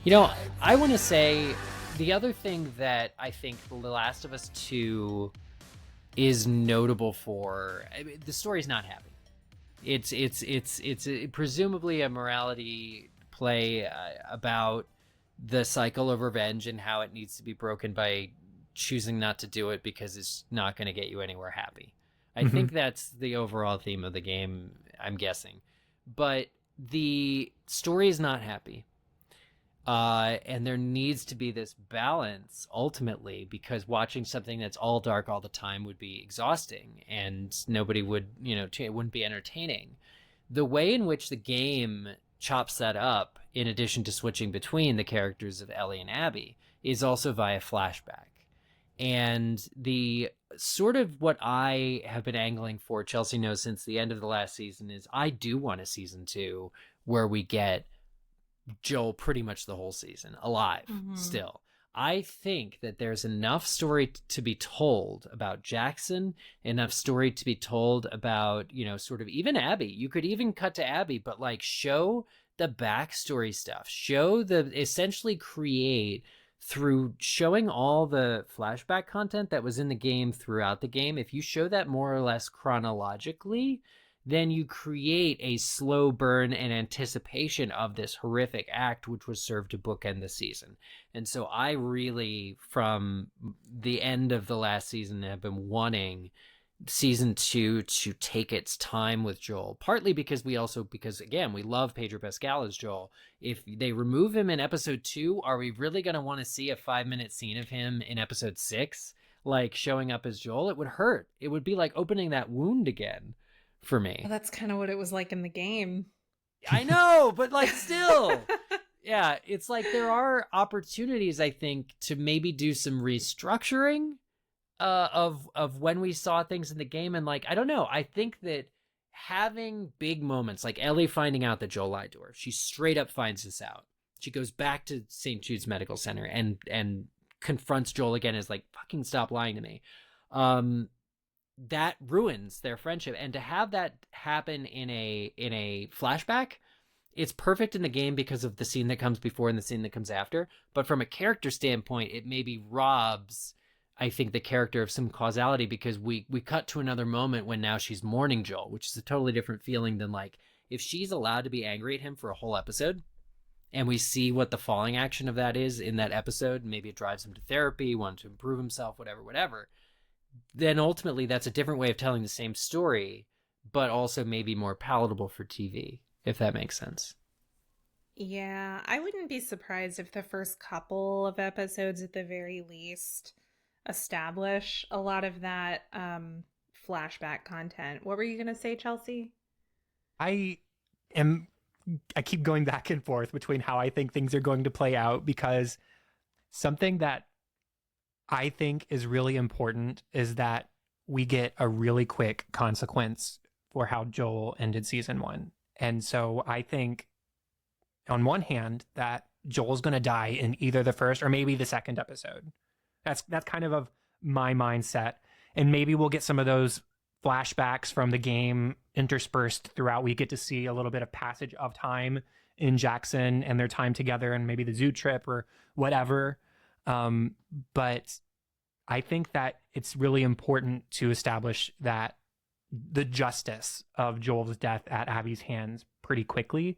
You know, I want to say the other thing that I think The Last of Us 2 is notable for, I mean, the story's not happy. It's presumably a morality play about the cycle of revenge and how it needs to be broken by choosing not to do it because it's not going to get you anywhere happy. I Hmm. think that's the overall theme of the game, I'm guessing. But the story is not happy. And there needs to be this balance ultimately, because watching something that's all dark all the time would be exhausting and nobody would, it wouldn't be entertaining. The way in which the game chops that up, in addition to switching between the characters of Ellie and Abby, is also via flashback. And the sort of what I have been angling for, Chelsea knows, since the end of the last season, is I do want a season two where we get Joel pretty much the whole season alive Mm-hmm. still. I think that there's enough story to be told about Jackson, enough story to be told about, sort of even Abby. You could even cut to Abby, but like show the backstory stuff, show the essentially create through showing all the flashback content that was in the game throughout the game. If you show that more or less chronologically, then you create a slow burn and anticipation of this horrific act, which was served to bookend the season. And so I really, from the end of the last season, have been wanting season two to take its time with Joel, partly because again, we love Pedro Pascal as Joel. If they remove him in episode 2, are we really going to want to see a 5-minute scene of him in episode 6, like showing up as Joel? It would hurt. It would be like opening that wound again for Well, me. that's kind of what it was like in the game. I know, but like still. Yeah, it's like there are opportunities, I think, to maybe do some restructuring of when we saw things in the game. And like, I don't know, I think that having big moments like Ellie finding out that Joel lied to her, she straight up finds this out. She goes back to St. Jude's Medical Center and confronts Joel again, as like, fucking stop lying to me. That ruins their friendship, and to have that happen in a flashback, it's perfect in the game because of the scene that comes before and the scene that comes after. But from a character standpoint, it maybe robs, I think, the character of some causality, because we cut to another moment when now she's mourning Joel, which is a totally different feeling than like if she's allowed to be angry at him for a whole episode and we see what the falling action of that is in that episode. Maybe it drives him to therapy, want to improve himself, whatever. Then ultimately that's a different way of telling the same story, but also maybe more palatable for TV, if that makes sense. Yeah, I wouldn't be surprised if the first couple of episodes, at the very least, establish a lot of that flashback content. What were you going to say, Chelsea? I am. I keep going back and forth between how I think things are going to play out, because something that I think is really important is that we get a really quick consequence for how Joel ended season one. And so I think, on one hand, that Joel's going to die in either the first or maybe the second episode. That's kind of my mindset. And maybe we'll get some of those flashbacks from the game interspersed throughout. We get to see a little bit of passage of time in Jackson and their time together, and maybe the zoo trip or whatever. But I think that it's really important to establish that the justice of Joel's death at Abby's hands pretty quickly,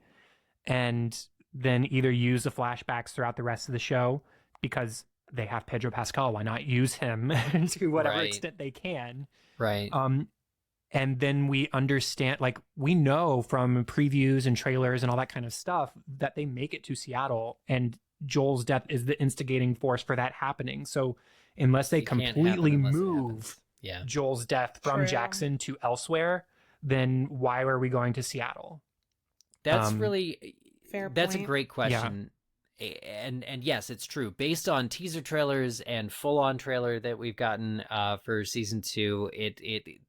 and then either use the flashbacks throughout the rest of the show, because they have Pedro Pascal. Why not use him to whatever Right. extent they can? Right. And then we understand, like, we know from previews and trailers and all that kind of stuff that they make it to Seattle, and Joel's death is the instigating force for that happening. So unless they It can't happen completely unless it move happens. Yeah. Joel's death from True. Jackson to elsewhere, then why are we going to Seattle? That's Um, really Fair that's a point. great question. And yes, it's true. Based on teaser trailers and full-on trailer that we've gotten for season 2,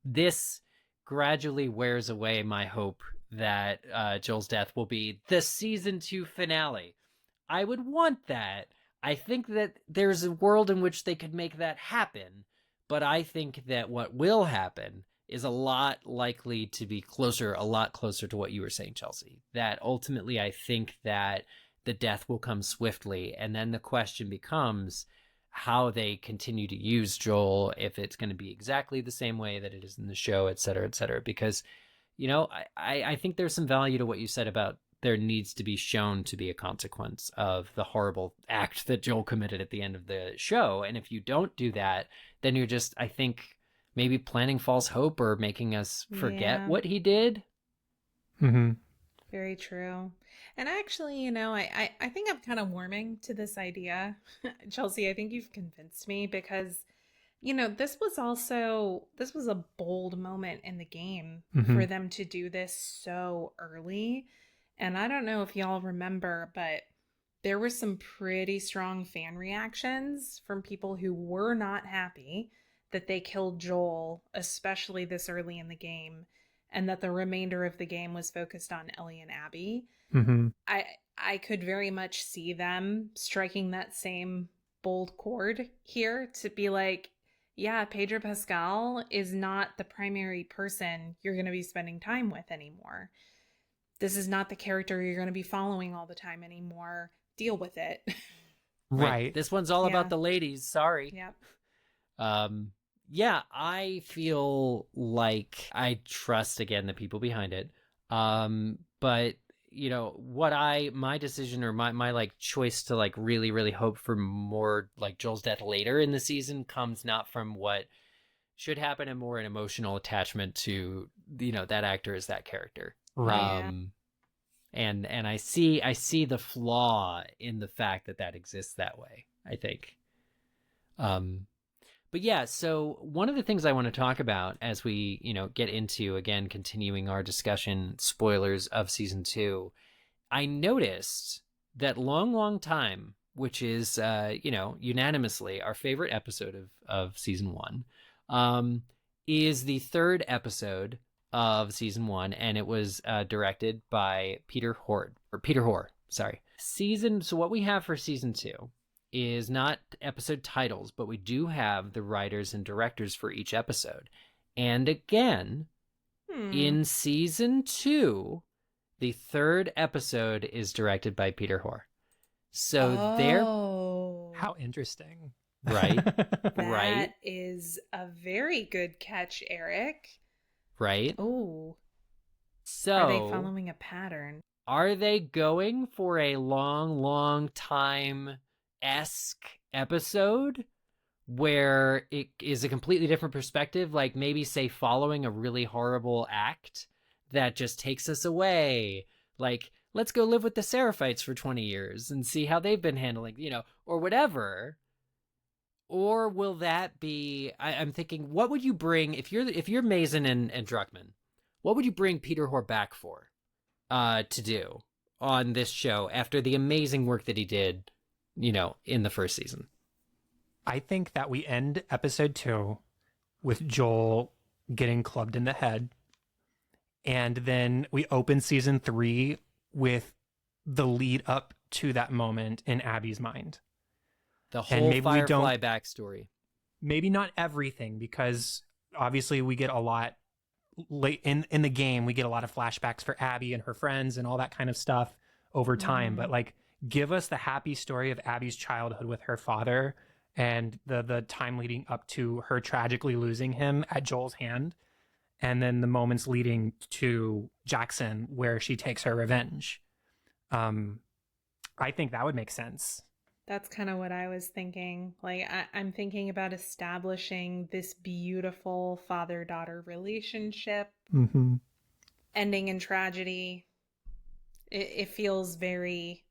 this gradually wears away my hope that Joel's death will be the season 2 finale. I would want that. I think that there's a world in which they could make that happen, but I think that what will happen is a lot likely to be a lot closer to what you were saying, Chelsea. That ultimately, I think that the death will come swiftly. And then the question becomes how they continue to use Joel, if it's going to be exactly the same way that it is in the show, et cetera, et cetera. Because, you know, I think there's some value to what you said about there needs to be shown to be a consequence of the horrible act that Joel committed at the end of the show. And if you don't do that, then you're just, I think, maybe planting false hope or making us forget what he did. Mm-hmm. Very true. And actually, you know, I think I'm kind of warming to this idea. Chelsea, I think you've convinced me because, you know, this was a bold moment in the game for them to do this so early. And I don't know if y'all remember, but there were some pretty strong fan reactions from people who were not happy that they killed Joel, especially this early in the game, and that the remainder of the game was focused on Ellie and Abby. Mm-hmm. I could very much see them striking that same bold chord here to be like, yeah, Pedro Pascal is not the primary person you're going to be spending time with anymore. This is not the character you're going to be following all the time anymore. Deal with it. Right. This one's all about the ladies. Sorry. Yep. Yeah, I feel like I trust again the people behind it. But you know, my decision or my like choice to like really, really hope for more like Joel's death later in the season comes not from what should happen and more an emotional attachment to, you know, that actor as that character. Right. And I see the flaw in the fact that exists that way, I think. But yeah, so one of the things I want to talk about as we, you know, get into, again, continuing our discussion, spoilers of season 2, I noticed that Long Time, which is, you know, unanimously our favorite episode of season 1, is the third episode of season 1, and it was directed by Peter Hoare. Sorry. So what we have for season 2 is not episode titles, but we do have the writers and directors for each episode. And again, in season 2, the third episode is directed by Peter Hoare. So How interesting. Right. That is a very good catch, Eric. Right. Oh. So are they following a pattern? Are they going for a long time esque episode where it is a completely different perspective, like maybe say following a really horrible act that just takes us away, like let's go live with the Seraphites for 20 years and see how they've been handling, you know, or whatever? Or will that be, I'm thinking, what would you bring if you're Mazin and Druckmann, what would you bring Peter Hoare back for to do on this show after the amazing work that he did, you know, in the first season? I think that we end episode 2 with Joel getting clubbed in the head. And then we open season 3 with the lead up to that moment in Abby's mind. The whole Firefly backstory. Maybe not everything, because obviously we get a lot late in the game. We get a lot of flashbacks for Abby and her friends and all that kind of stuff over time. But like, give us the happy story of Abby's childhood with her father and the time leading up to her tragically losing him at Joel's hand. And then the moments leading to Jackson where she takes her revenge. I think that would make sense. That's kind of what I was thinking. Like, I'm thinking about establishing this beautiful father-daughter relationship, ending in tragedy. It feels very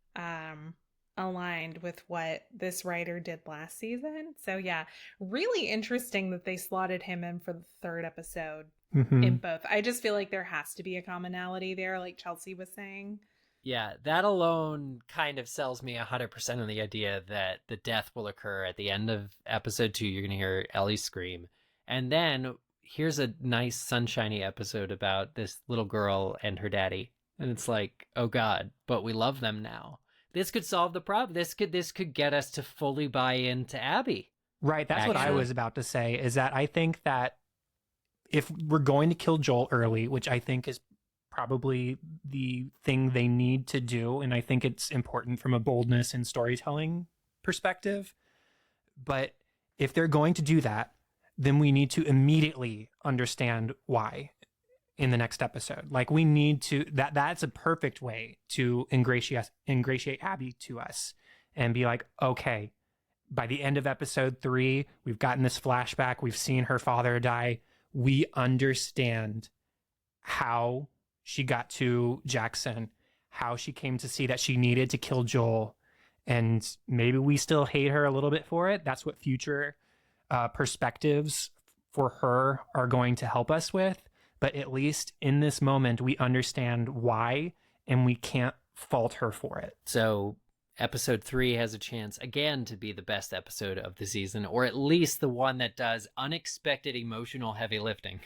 aligned with what this writer did last season. So yeah, really interesting that they slotted him in for the third episode in both. I just feel like there has to be a commonality there, like Chelsea was saying. Yeah, that alone kind of sells me 100% on the idea that the death will occur at the end of episode 2. You're going to hear Ellie scream. And then here's a nice sunshiny episode about this little girl and her daddy. And it's like, oh God, but we love them now. This could solve the problem. This could get us to fully buy into Abby. Right, that's what I was about to say, is that I think that if we're going to kill Joel early, which I think is probably the thing they need to do. And I think it's important from a boldness and storytelling perspective. But if they're going to do that, then we need to immediately understand why in the next episode. Like we need to, that's a perfect way to ingratiate Abby to us and be like, okay, by the end of episode 3, we've gotten this flashback. We've seen her father die. We understand how she got to Jackson, how she came to see that she needed to kill Joel. And maybe we still hate her a little bit for it. That's what future perspectives for her are going to help us with. But at least in this moment, we understand why, and we can't fault her for it. So episode 3 has a chance again to be the best episode of the season, or at least the one that does unexpected emotional heavy lifting.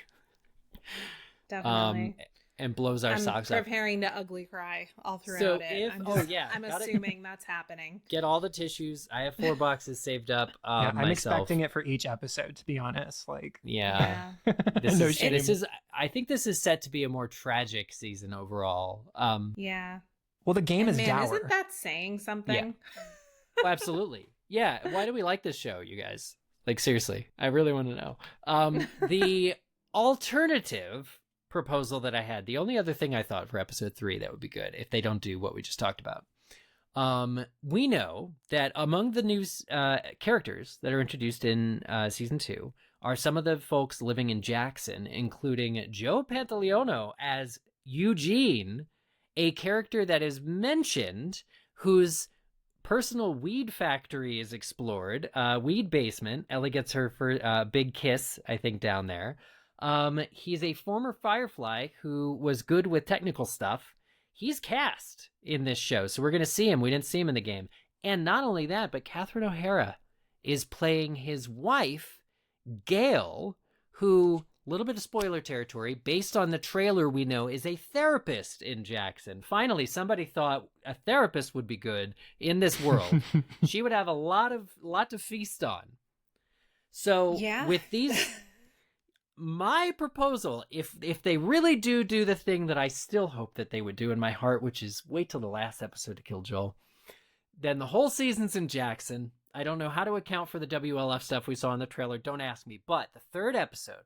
Definitely. And blows our socks up. I'm preparing to ugly cry all throughout it. I'm assuming that's happening. Get all the tissues. I have 4 boxes saved up. I'm myself. Expecting it for each episode, to be honest. Like, yeah. I think this is set to be a more tragic season overall. Yeah. Well, the game is dour. Isn't that saying something? Yeah. Well, absolutely. Yeah. Why do we like this show, you guys? Like, seriously, I really want to know. The alternative proposal that I had, the only other thing I thought for episode 3 that would be good if they don't do what we just talked about. We know that among the new characters that are introduced in season 2 are some of the folks living in Jackson, including Joe Pantoliano as Eugene, a character that is mentioned whose personal weed factory is explored, weed basement. Ellie gets her big kiss, I think, down there. He's a former Firefly who was good with technical stuff. He's cast in this show, so we're going to see him. We didn't see him in the game. And not only that, but Catherine O'Hara is playing his wife, Gail, who, little bit of spoiler territory, based on the trailer we know is a therapist in Jackson. Finally, somebody thought a therapist would be good in this world. She would have a lot to feast on. So with these... My proposal, if they really do the thing that I still hope that they would do in my heart, which is wait till the last episode to kill Joel, then the whole season's in Jackson. I don't know how to account for the WLF stuff we saw in the trailer. Don't ask me. But the 3rd episode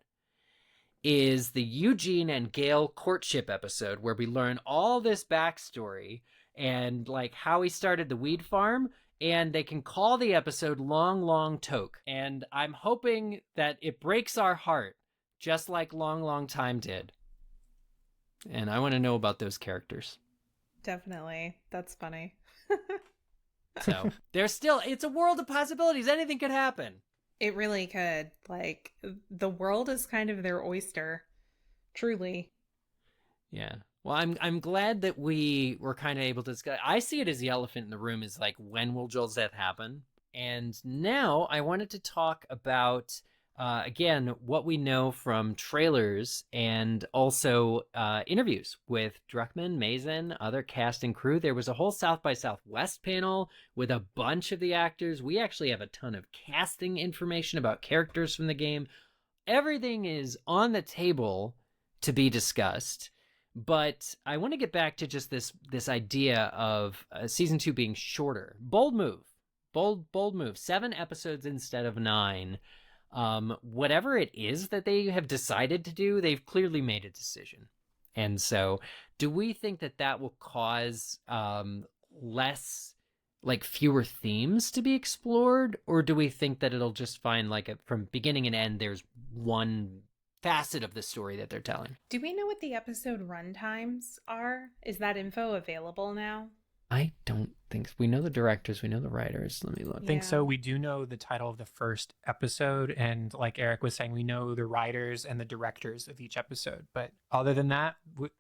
is the Eugene and Gail courtship episode where we learn all this backstory and like how he started the weed farm. And they can call the episode Long, Long Toke. And I'm hoping that it breaks our heart just like Long, Long Time did. And I want to know about those characters. Definitely. That's funny. So it's a world of possibilities. Anything could happen. It really could. Like, the world is kind of their oyster. Truly. Yeah. Well, I'm glad that we were kind of able to discuss. I see it as the elephant in the room is like, when will Joel's death happen? And now I wanted to talk about... again, what we know from trailers and also interviews with Druckmann, Mason, other cast and crew. There was a whole South by Southwest panel with a bunch of the actors. We actually have a ton of casting information about characters from the game. Everything is on the table to be discussed. But I want to get back to just this idea of season 2 being shorter. Bold move. Bold move. 7 episodes instead of 9. Whatever it is that they have decided to do, they've clearly made a decision. And so do we think that will cause fewer themes to be explored? Or do we think that it'll just find from beginning and end, there's one facet of the story that they're telling? Do we know what the episode runtimes are? Is that info available now? I don't think so. We know the directors, we know the writers. Let me look. I think so. We do know the title of the first episode, and like Eric was saying, we know the writers and the directors of each episode. But other than that,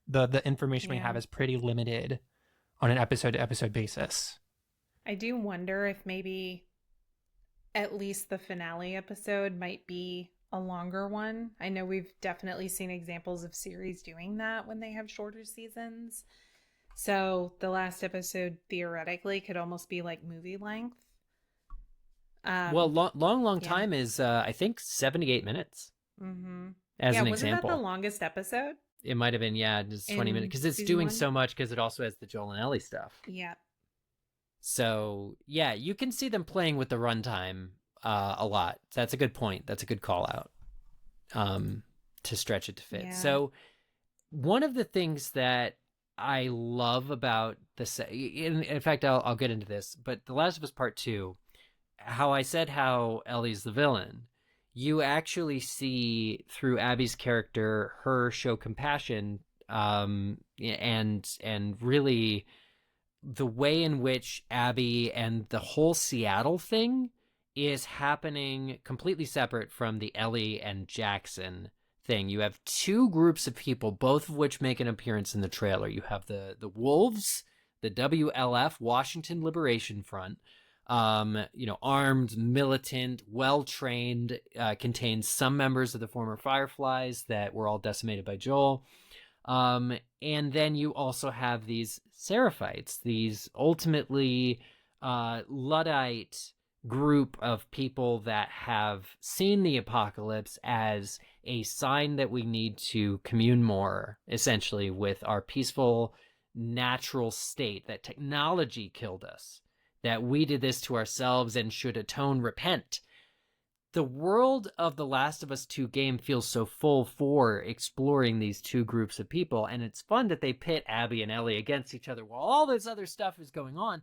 the information we have is pretty limited on an episode-to-episode basis. I do wonder if maybe at least the finale episode might be a longer one. I know we've definitely seen examples of series doing that when they have shorter seasons. So the last episode theoretically could almost be like movie length. Well, long time is I think 78 minutes. Mm-hmm. As an wasn't example. That the longest episode? It might have been, yeah, just 20 In minutes because it's season doing 1? so much because it also has the Joel and Ellie stuff. Yeah. So yeah, you can see them playing with the runtime a lot. That's a good point. That's a good call out to stretch it to fit. Yeah. So one of the things that I love about this, in fact, I'll get into this, but The Last of Us Part 2, how I said how Ellie's the villain, you actually see through Abby's character her show compassion, and really the way in which Abby and the whole Seattle thing is happening completely separate from the Ellie and Jackson thing. You have two groups of people, both of which make an appearance in the trailer. You have the Wolves, the WLF, Washington Liberation Front, armed, militant, well-trained, contains some members of the former Fireflies that were all decimated by Joel. And then you also have these Seraphites, these ultimately Luddite group of people that have seen the apocalypse as a sign that we need to commune more, essentially, with our peaceful, natural state, that technology killed us, that we did this to ourselves and should atone, repent. The world of the Last of Us 2 game feels so full for exploring these two groups of people, and it's fun that they pit Abby and Ellie against each other while all this other stuff is going on.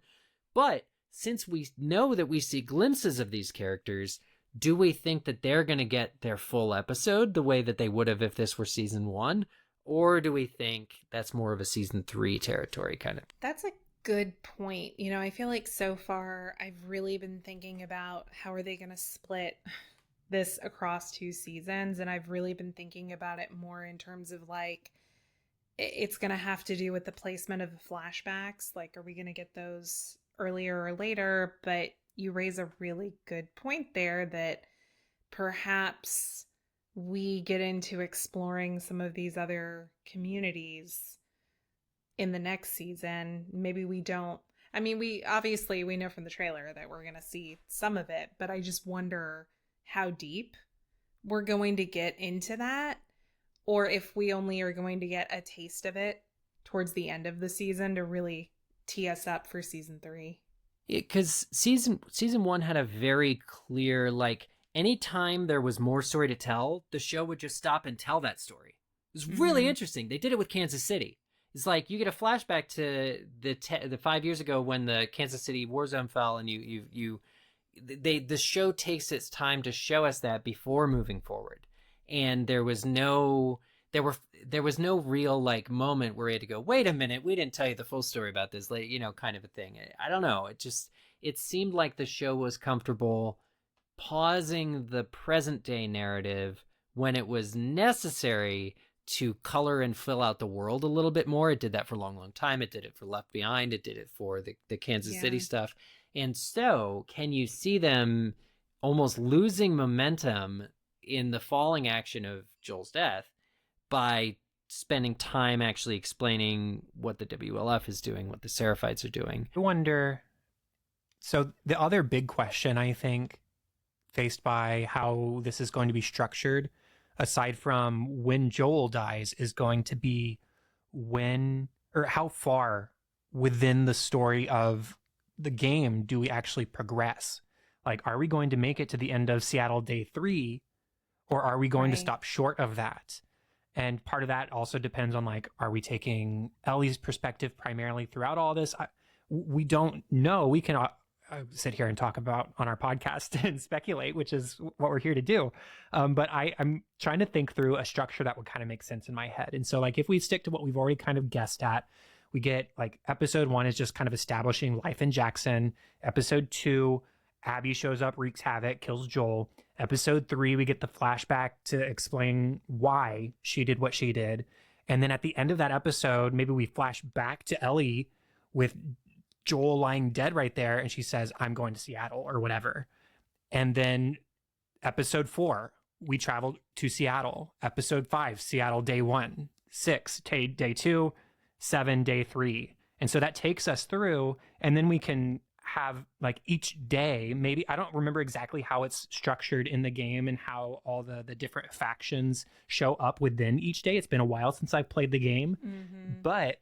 But since we know that we see glimpses of these characters, do we think that they're going to get their full episode the way that they would have if this were season 1? Or do we think that's more of a season 3 territory kind of? That's a good point. I feel like so far I've really been thinking about how are they going to split this across 2 seasons, and I've really been thinking about it more in terms of like it's going to have to do with the placement of the flashbacks. Like, are we going to get those earlier or later? But you raise a really good point there that perhaps we get into exploring some of these other communities in the next season. Maybe we don't. I mean, we know from the trailer that we're going to see some of it, but I just wonder how deep we're going to get into that, or if we only are going to get a taste of it towards the end of the season to really tee us up for season 3. Because season 1 had a very clear, like, anytime there was more story to tell, the show would just stop and tell that story. It was really interesting. They did it with Kansas City. It's like you get a flashback to the 5 years ago when the Kansas City war zone fell, and the show takes its time to show us that before moving forward. And there was no real like moment where we had to go, wait a minute, we didn't tell you the full story about this, like, kind of a thing. I don't know. It seemed like the show was comfortable pausing the present day narrative when it was necessary to color and fill out the world a little bit more. It did that for a long, long time. It did it for Left Behind. It did it for the Kansas City stuff. And so can you see them almost losing momentum in the falling action of Joel's death by spending time actually explaining what the WLF is doing, what the Seraphites are doing? I wonder, so the other big question, I think, faced by how this is going to be structured, aside from when Joel dies, is going to be when, or how far within the story of the game do we actually progress? Like, are we going to make it to the end of Seattle Day 3, or are we going to stop short of that? And part of that also depends on, like, are we taking Ellie's perspective primarily throughout all this? We don't know. We can sit here and talk about on our podcast and speculate, which is what we're here to do. But I'm trying to think through a structure that would kind of make sense in my head. And so, like, if we stick to what we've already kind of guessed at, we get, like, episode 1 is just kind of establishing life in Jackson. Episode 2, Abby shows up, wreaks havoc, kills Joel. Episode 3, we get the flashback to explain why she did what she did. And then at the end of that episode, maybe we flash back to Ellie with Joel lying dead right there, and she says, I'm going to Seattle, or whatever. And then episode 4, we travel to Seattle. Episode 5, Seattle Day 1. 6, Day 2. 7, Day 3. And so that takes us through, and then we can have like each day, maybe I don't remember exactly how it's structured in the game and how all the different factions show up within each day. It's been a while since I've played the game, but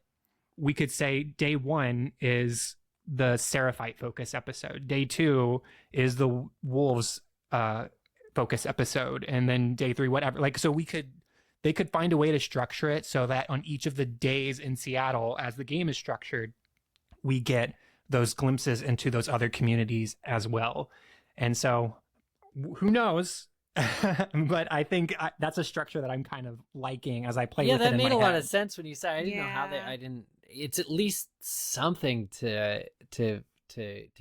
we could say day 1 is the Seraphite focus episode. Day 2 is the Wolves focus episode, and then day 3 whatever. Like, so they could find a way to structure it so that on each of the days in Seattle, as the game is structured, we get those glimpses into those other communities as well. And so who knows? But I think that's a structure that I'm kind of liking as I play with it in my head. Yeah, that made a lot of sense when you said. I didn't know how I didn't. It's at least something to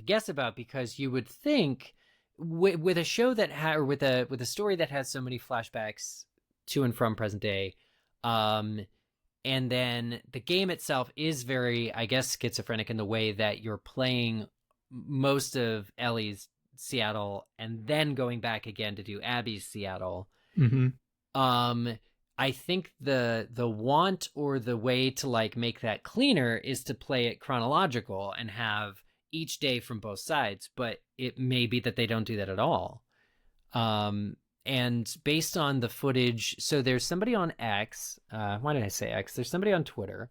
guess about, because you would think with a show that or with a story that has so many flashbacks to and from present day, and then the game itself is very, I guess, schizophrenic in the way that you're playing most of Ellie's Seattle and then going back again to do Abby's Seattle. I think the want or the way to like make that cleaner is to play it chronological and have each day from both sides, but it may be that they don't do that at all. And based on the footage, so there's somebody on X, why did I say X? There's somebody on Twitter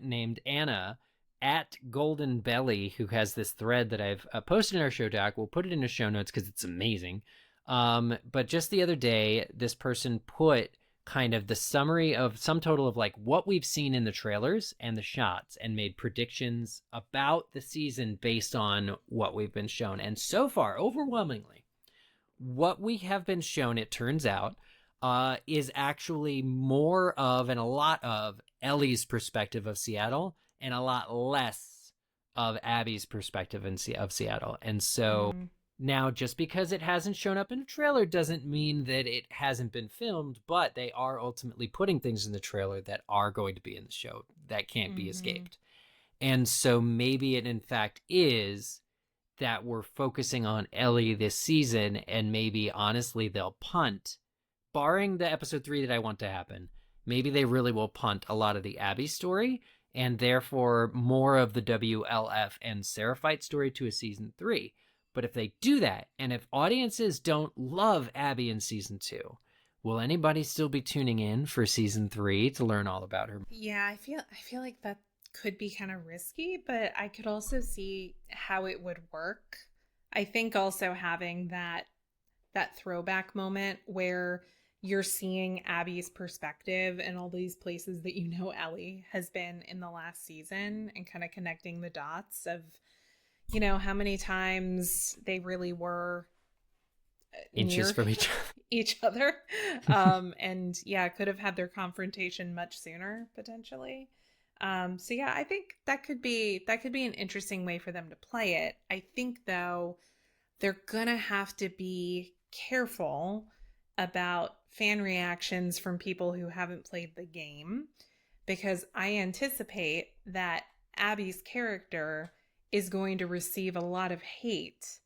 named Anna at Golden Belly, who has this thread that I've posted in our show doc. We'll put it in the show notes because it's amazing. But just the other day, this person put kind of the summary of some total of like what we've seen in the trailers and the shots and made predictions about the season based on what we've been shown. And so far, overwhelmingly, what we have been shown, it turns out, is actually more of and a lot of Ellie's perspective of Seattle and a lot less of Abby's perspective of Seattle. And so now, just because it hasn't shown up in a trailer doesn't mean that it hasn't been filmed, but they are ultimately putting things in the trailer that are going to be in the show that can't be escaped. And so maybe it in fact is that we're focusing on Ellie this season, and maybe honestly they'll punt, barring the episode 3 that I want to happen, maybe they really will punt a lot of the Abby story and therefore more of the WLF and Seraphite story to a season 3. But if they do that, and if audiences don't love Abby in season 2, will anybody still be tuning in for season 3 to learn all about her? Yeah, I feel like that could be kind of risky, but I could also see how it would work. I think also having that throwback moment where you're seeing Abby's perspective and all these places that you know Ellie has been in the last season, and kind of connecting the dots of, you know, how many times they really were inches from each other. And yeah, could have had their confrontation much sooner potentially. So yeah, I think that could be an interesting way for them to play it. I think though, they're gonna have to be careful about fan reactions from people who haven't played the game, because I anticipate that Abby's character is going to receive a lot of hate,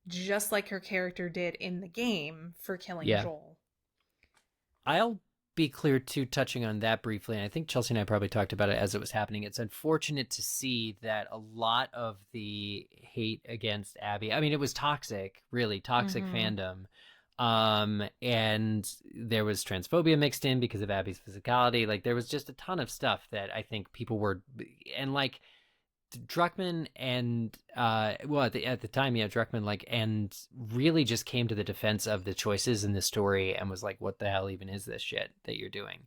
just like her character did in the game for killing Joel. I'll be clear too, touching on that briefly, and I think Chelsea and I probably talked about it as it was happening. It's unfortunate to see that a lot of the hate against Abby, I mean, it was toxic, really toxic fandom. And there was transphobia mixed in because of Abby's physicality. Like, there was just a ton of stuff that I think people were, and like Druckmann and well, at the time, Druckmann like, and really just came to the defense of the choices in this story and was like, what the hell even is this shit that you're doing?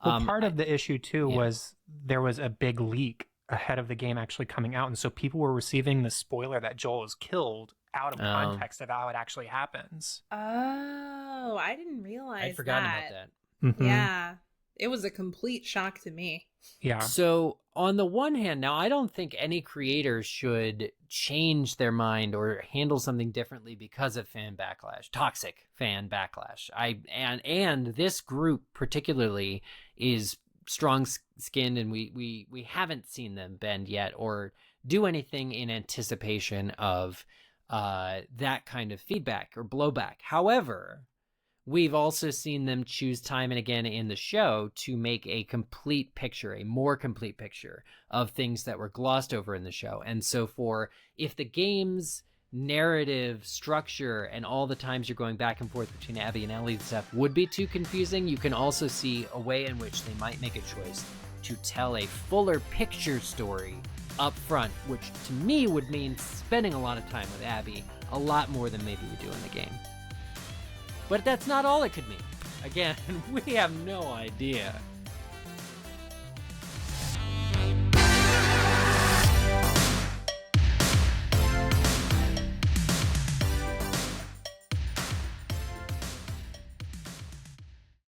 Well, part of the issue too was there was a big leak ahead of the game actually coming out, and so people were receiving the spoiler that Joel is killed out of context of how it actually happens. Oh, I didn't realize I'd forgotten about that. Yeah, it was a complete shock to me. Yeah. So on the one hand, now I don't think any creator should change their mind or handle something differently because of fan backlash, toxic fan backlash. And this group particularly is strong-skinned, and we haven't seen them bend yet or do anything in anticipation of that kind of feedback or blowback. However, we've also seen them choose time and again in the show to make a complete picture, a more complete picture of things that were glossed over in the show. And so if the game's narrative structure and all the times you're going back and forth between Abby and Ellie and stuff would be too confusing, you can also see a way in which they might make a choice to tell a fuller picture story up front, which to me would mean spending a lot of time with Abby, a lot more than maybe we do in the game. But that's not all it could mean. Again, we have no idea.